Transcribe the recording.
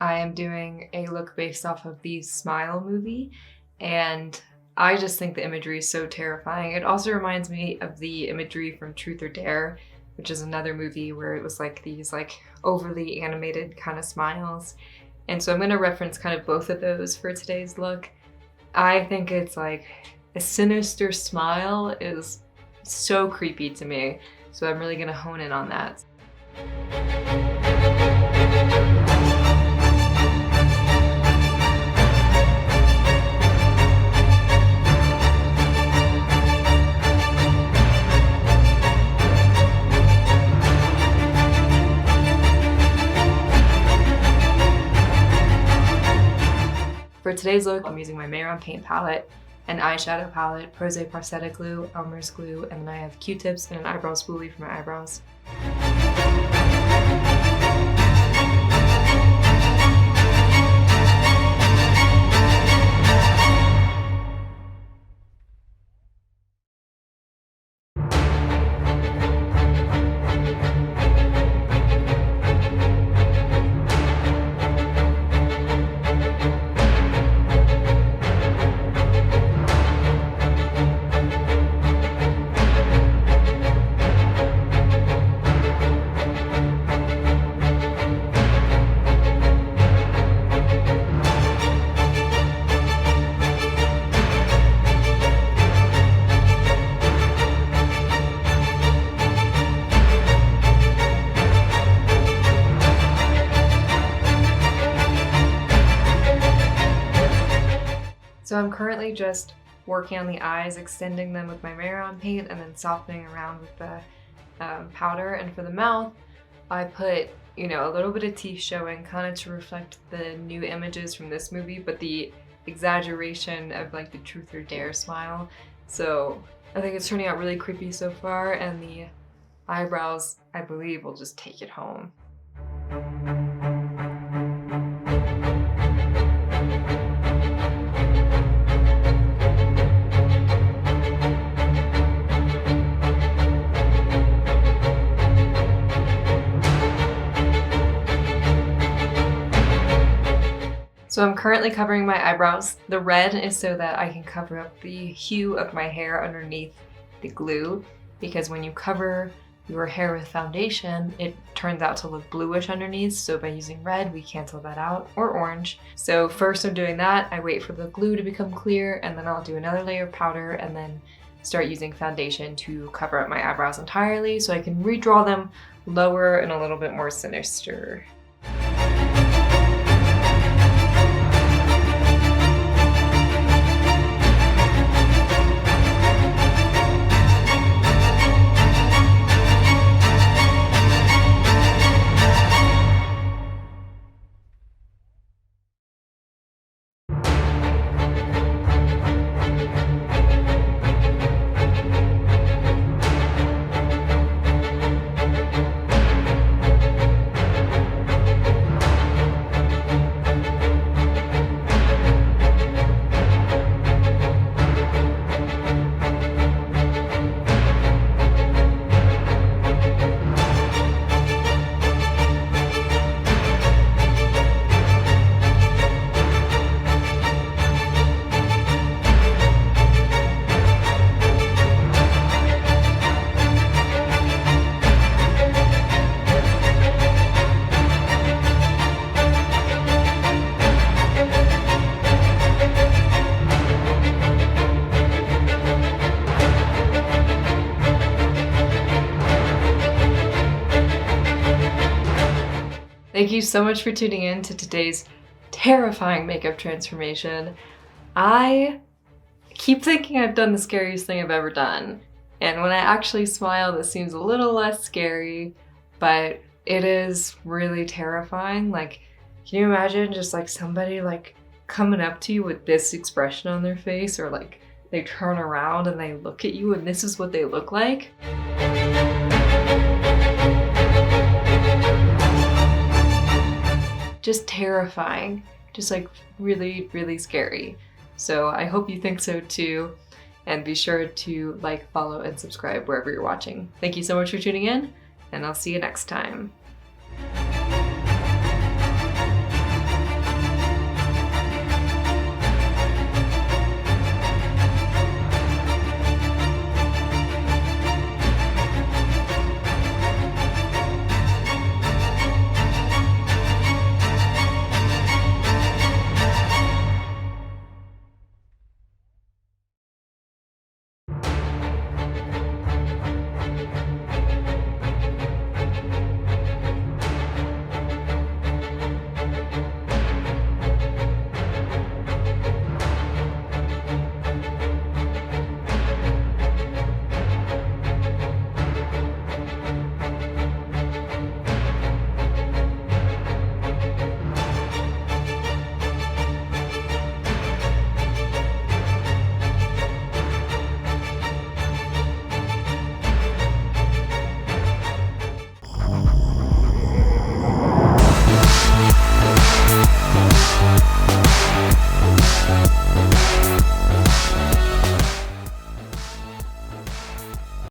I am doing a look based off of the Smile movie, and I just think the imagery is so terrifying. It also reminds me of the imagery from Truth or Dare, which is another movie where it was like these like overly animated kind of smiles. And so I'm going to reference kind of both of those for today's look. I think it's like a sinister smile is so creepy to me, so I'm really going to hone in on that. For today's look, I'm using my Mehron paint palette, an eyeshadow palette, Pros-Aide Prosthetic Glue, Elmer's glue, and then I have Q-tips and an eyebrow spoolie for my eyebrows. So I'm currently just working on the eyes, extending them with my Mehron paint and then softening around with the powder. And for the mouth, I put, a little bit of teeth showing, kind of to reflect the new images from this movie, but the exaggeration of like the Truth or Dare smile. So I think it's turning out really creepy so far, and the eyebrows, I believe, will just take it home. So I'm currently covering my eyebrows. The red is so that I can cover up the hue of my hair underneath the glue, because when you cover your hair with foundation, it turns out to look bluish underneath. So by using red, we cancel that out, or orange. So first I'm doing that. I wait for the glue to become clear, and then I'll do another layer of powder and then start using foundation to cover up my eyebrows entirely so I can redraw them lower and a little bit more sinister. Thank you so much for tuning in to today's terrifying makeup transformation. I keep thinking I've done the scariest thing I've ever done, and when I actually smile, this seems a little less scary, but it is really terrifying. Like, can you imagine just like somebody like coming up to you with this expression on their face, or like they turn around and they look at you and this is what they look like? Just terrifying, just like really, really scary. So I hope you think so too, and be sure to like, follow, and subscribe wherever you're watching. Thank you so much for tuning in, and I'll see you next time.